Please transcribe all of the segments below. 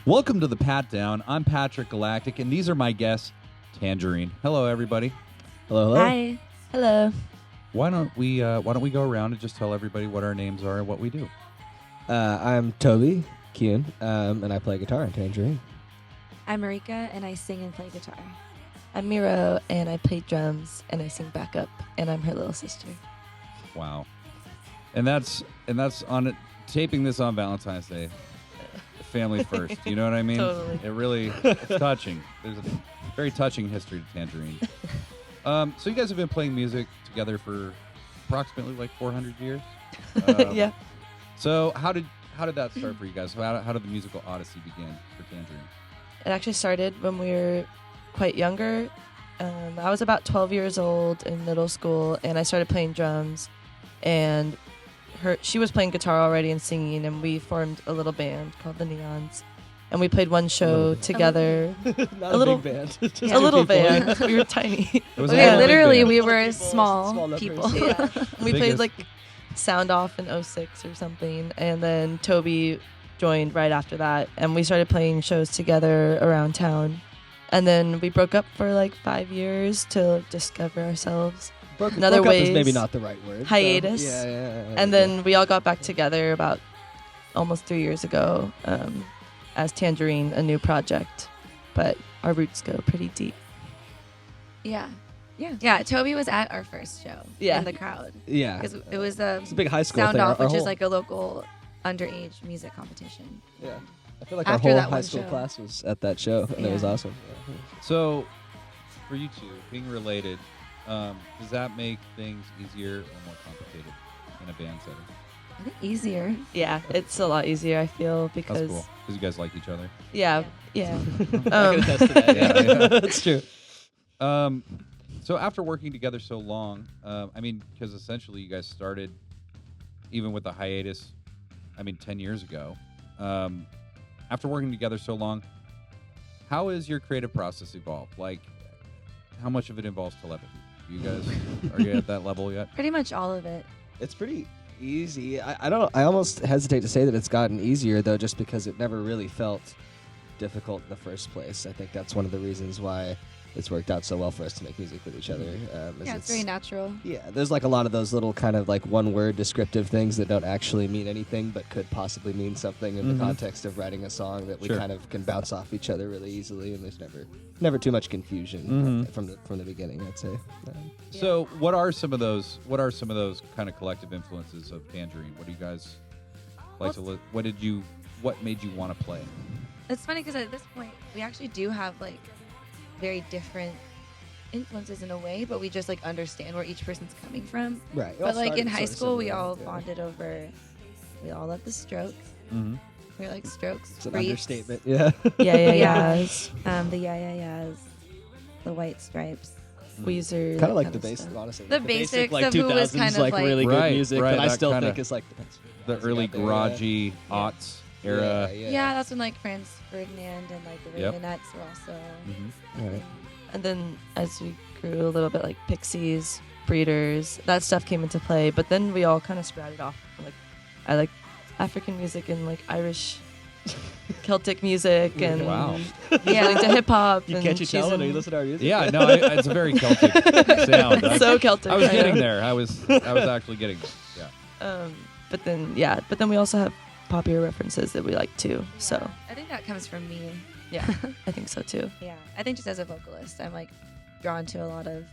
Welcome to the Pat Down. I'm Patrick Galactic, and these are my guests, Tangerine. Hello, everybody. Hello. Hi. Hello. Why don't we go around and just tell everybody what our names are and what we do? I'm Toby Kuhn, and I play guitar in Tangerine. I'm Marika, and I sing and play guitar. I'm Miro, and I play drums, and I sing backup, and I'm her little sister. Wow. And that's on it. Taping this on Valentine's Day. Family first. You know what I mean? Totally. It really, it's touching. There's a very touching history to Tangerine. So you guys have been playing music together for approximately like 400 years. Yeah. So how did that start for you guys? How did the musical odyssey begin for Tangerine? It actually started when we were quite younger. I was about 12 years old in middle school, and I started playing drums. And she was playing guitar already and singing, and we formed a little band called the Neons. And we played one show together. Not a little big band. Just A little two people. band. We were tiny. It was Okay, a literally, big we band. were small people. Yeah. We Biggest- played like Sound Off in 06 or something. And then Toby joined right after that. And we started playing shows together around town. And then we broke up for like 5 years to discover ourselves. Broke Another up is ways- maybe not the right word. Hiatus. Yeah. And then we all got back together about almost 3 years ago as Tangerine, a new project. But our roots go pretty deep. Yeah. Yeah. Yeah, Toby was at our first show Yeah. in the crowd. Yeah. Because it was a It's a big high school Sound thing. Off, Our which is whole- like a local underage music competition. Yeah. I feel like After our whole that high one school show. class was at that show, and it was Yeah. awesome. Yeah. So, for you two, being related, does that make things easier or more complicated in a band setting? I think easier. Yeah, it's a lot easier, I feel, That's because cool. Because you guys like each other. yeah. I can attest to that. Yeah. That's true. So after working together so long, because essentially you guys started, even with the hiatus, 10 years ago. After working together so long, how has your creative process evolved? Like, how much of it involves telepathy? You guys, are you at that level yet? Pretty much all of it. It's pretty easy. I almost hesitate to say that it's gotten easier, though, just because it never really felt difficult in the first place. I think that's one of the reasons why it's worked out so well for us to make music with each other. Yeah, it's very natural. Yeah, there's like a lot of those little kind of like one-word descriptive things that don't actually mean anything but could possibly mean something in the context of writing a song that we Sure. kind of can bounce off each other really easily, and there's never too much confusion from the beginning, I'd say. So what are some of those kind of collective influences of Tangerine? What do you guys like to look? What made you want to play? It's funny because at this point, we actually do have like very different influences in a way, but we just like understand where each person's coming from. Right. But like in high school, we all bonded over. We all love the Strokes. Mm-hmm. We were like Strokes. It's an freaks. understatement. Yeah. Yeahs, The yeah, the White Stripes. Weezer. Kind of like that the of basic, stuff. honestly. The basic, basics like of who was 2000s, kind of like like- really Right, good music, right, but I that still kinda- think it's like The early garagey aughts era. Yeah, that's when like Franz Ferdinand and like the Yep. Ravenettes were also. Mm-hmm. Right. And then as we grew a little bit, like Pixies, Breeders, that stuff came into play. But then we all kind of sprouted off. Like, I like African music and like Irish, Celtic music, and Wow. yeah, into hip hop. You and can't you tell it? cheesing. Or you listen to our music? Yeah, no, it's a very Celtic sound. It's so Celtic. I was I getting know. there. I was actually getting there. Yeah. But then we also have popular references that we like too. So I think that comes from me. yeah, I think so too. Yeah, I think just as a vocalist, I'm like drawn to a lot of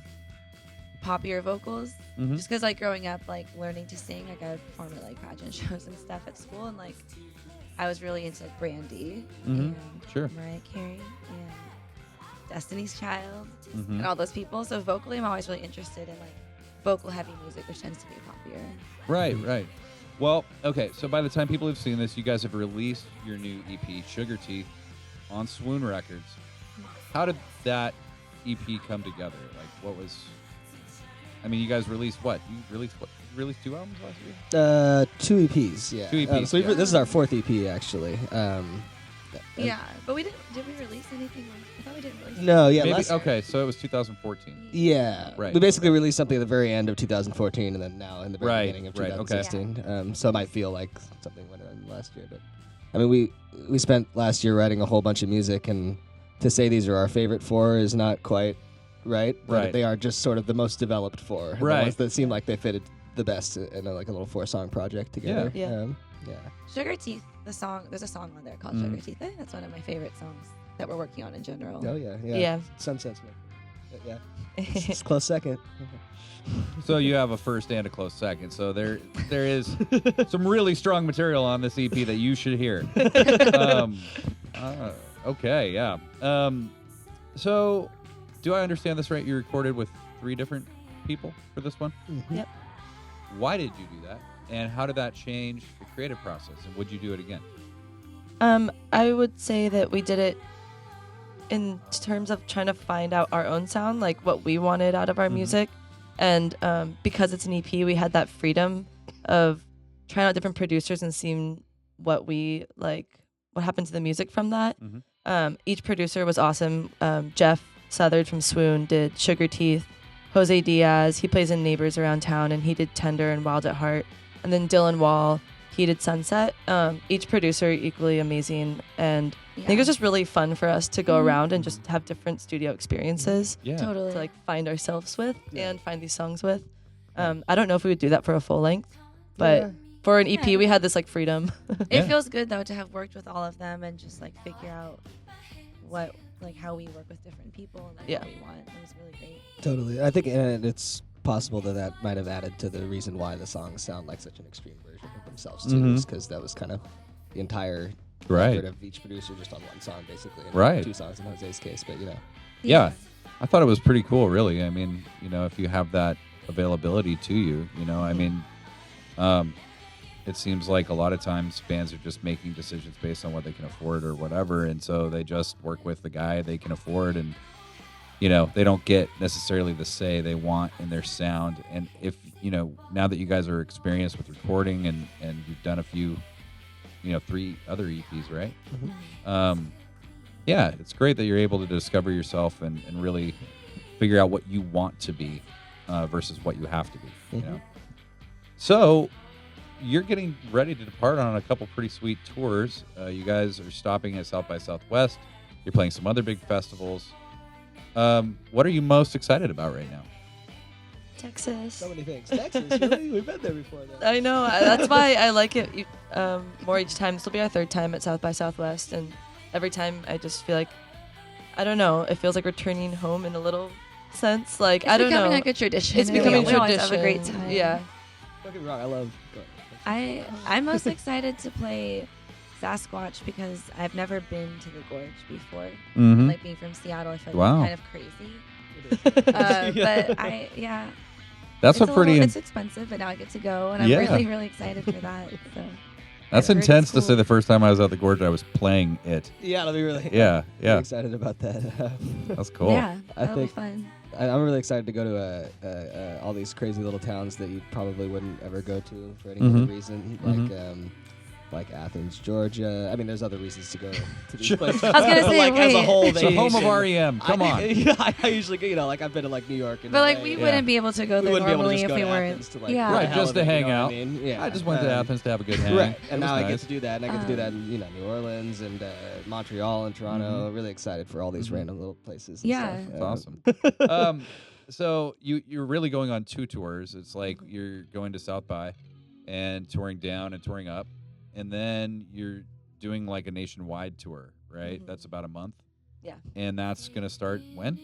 popular vocals. Mhm. Just because like growing up, like learning to sing, like I would perform at like pageant shows and stuff at school, and like I was really into like Brandy and Sure. Mariah Carey and Destiny's Child Mhm. and all those people. So vocally, I'm always really interested in like vocal heavy music, which tends to be popular. Right. Well, okay, so by the time people have seen this, you guys have released your new EP, Sugar Teeth, on Swoon Records. How did that EP come together? Like, what was... you guys released what? You released 2 albums last year? 2 EPs, yeah. 2 EPs, So yeah. this is our 4th EP, actually. Yeah, but we didn't. Did we release anything? I thought we didn't release. No, yeah. Maybe, okay, so it was 2014. Yeah. Right. We basically released something at the very end of 2014 and then now in the very Right, beginning of right, okay. 2016. So it might feel like something went on last year, but I mean, we spent last year writing a whole bunch of music, and to say these are our favorite 4 is not quite right. But Right. they are just sort of the most developed 4. and Right. The ones that seem like they fitted the best in like a little 4-song project together. Yeah. Yeah. Sugar Teeth, the song. There's a song on there called Sugar Teeth. I think that's one of my favorite songs that we're working on in general. Oh yeah. Yeah. Yeah. Sunset's my favorite. Yeah. It's close second. So you have a first and a close second. So there is some really strong material on this EP that you should hear. Okay, yeah. So do I understand this right? You recorded with 3 different people for this one? Mhm. Yep. Why did you do that? And how did that change the creative process? And would you do it again? I would say that we did it in terms of trying to find out our own sound, like what we wanted out of our music. And because it's an EP, we had that freedom of trying out different producers and seeing what we like, what happened to the music from that. Each producer was awesome. Jeff Southard from Swoon did Sugar Teeth. Jose Diaz, he plays in Neighbors Around Town, and he did Tender and Wild at Heart. And then Dylan Wall, he did Sunset. Each producer equally amazing, and I think it was just really fun for us to go around and just have different studio experiences Yeah. Totally. to like find ourselves with and find these songs with. I don't know if we would do that for a full length, but for an EP, Yeah. we had this like freedom. It Yeah. feels good though to have worked with all of them and just like figure out what like how we work with different people and like Yeah. what we want. It was really great. Totally. I think it's possible that might have added to the reason why the songs sound like such an extreme version of themselves too, Mhm. because that was kind of the entire Right. effort of each producer just on one song, basically. And Right. 2 songs in Jose's case, but Yeah. I thought it was pretty cool, really. I mean, if you have that availability to you, I mean, it seems like a lot of times bands are just making decisions based on what they can afford or whatever. And so they just work with the guy they can afford, and, they don't get necessarily the say they want in their sound. And if, now that you guys are experienced with recording and you've done a few, 3 other EPs, right? Yeah, it's great that you're able to discover yourself and really figure out what you want to be versus what you have to be. So you're getting ready to depart on a couple pretty sweet tours. You guys are stopping at South by Southwest. You're playing some other big festivals. What are you most excited about right now? Texas. So many things. Texas, really? We've been there before. Though. I know. That's why I like it more each time. This will be our 3rd time at South by Southwest, and every time I just feel like, I don't know, it feels like returning home in a little sense. Like, It's I don't know. becoming like a tradition. It's and becoming we tradition. always have a great time. Yeah. Don't get me wrong, I love. I'm most excited to play Sasquatch because I've never been to the Gorge before. Mm-hmm. Like being from Seattle, I feel like Wow. it's kind of crazy. But That's it's a pretty. it's expensive, but now I get to go, and I'm Yeah. really, really excited for that. So That's I've heard it's intense to say. cool. The first time I was at the Gorge, I was playing it. Yeah, I'll be really. Yeah, Really yeah, excited about that. that's cool. yeah, I that'll be think- fun. I'm really excited to go to all these crazy little towns that you probably wouldn't ever go to for any Mhm. other reason, like Athens, Georgia. I mean, there's other reasons to go to these Sure. places. I was gonna But, say, like as a wait. whole, It's the home of nation, REM. Come on. I usually, I've been to like New York, and But like LA, we and wouldn't be able to go we there wouldn't be able to normally just if go we to weren't. Athens to, like, Yeah. for the Right, hell just of to it, hang you know what out. I mean, yeah. I just went to Athens to have a good hang. Right, It and was now I nice. get to do that, and I get to do that in New Orleans and Montreal and Toronto. Really excited for all these random little places. And Yeah. stuff. That's awesome. So you're really going on 2 tours. It's like you're going to South by and touring down and touring up, and then you're doing like a nationwide tour, right? Mhm. That's about a month. Yeah. And that's gonna start when?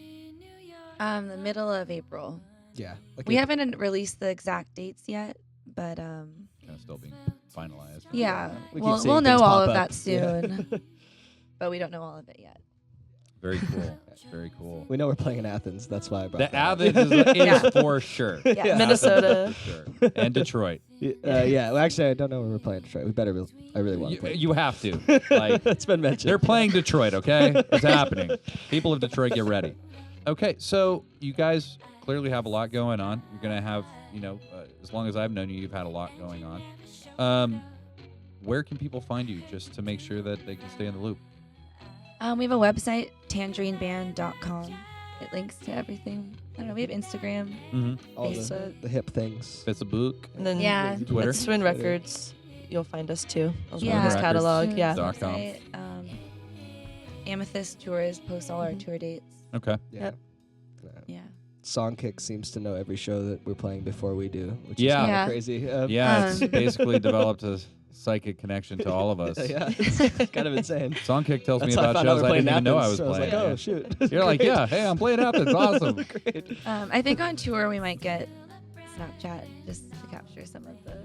The middle of April. Yeah, like We it- haven't released the exact dates yet, but Kind of still being finalized. yeah, we keep we'll seeing know things all pop of up. that Yeah. soon. But we don't know all of it yet. Very cool. Very cool. We know we're playing in Athens. That's why I brought The that up. Athens is Yeah. for sure. Yeah. Athens Minnesota. is for sure. And Detroit. Yeah. Well, actually, I don't know where we're playing Detroit. We better. I really want to play. You have to. Like, It's been mentioned. they're playing Detroit, okay? It's happening. People of Detroit, get ready. Okay, so you guys clearly have a lot going on. You're going to have, as long as I've known you, you've had a lot going on. Where can people find you just to make sure that they can stay in the loop? We have a website, tangerineband.com. It links to everything. I don't know. We have Instagram. Mm-hmm. all Facebook. the hip things. Facebook. And then Yeah. Twitter. it's Swoon Records. you'll find us too. Swoon On this Records. catalog. Yeah. Dot com. Website, Amethyst Tours posts all our tour dates. Okay. Yeah. Yep. Yeah. Songkick seems to know every show that we're playing before we do, which Yeah. is Yeah. crazy. Yeah, it's Um, basically developed a psychic connection to all of us. yeah, it's kind of insane. Songkick tells me That's how about I found out shows we're I playing didn't even know I Athens, was so I was playing. like, oh, Yeah. shoot. You're like, Great. yeah, hey, I'm playing Athens. Awesome. Great. I think on tour we might get Snapchat just to capture some of the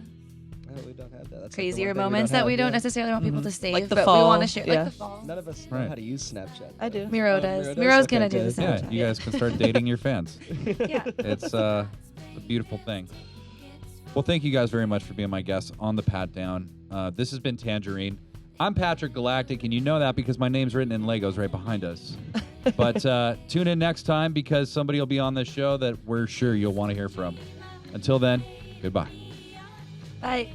No, we don't have that. That's like the crazier one thing moments that we have, don't yeah. necessarily want people Mhm. to save, Like the but we fall, want to share. yeah. Like the fall. None of us know Right. how to use Snapchat. I though. do. Miro Oh, does. Miro does? Miro's Okay, gonna do good. the Yeah, Snapchat. you guys can start dating your fans. Yeah. It's a beautiful thing. Well, thank you guys very much for being my guests on the Pat Down. This has been Tangerine. I'm Patrick Galactic, and you know that because my name's written in Legos right behind us. But tune in next time because somebody will be on this show that we're sure you'll want to hear from. Until then, goodbye. Bye.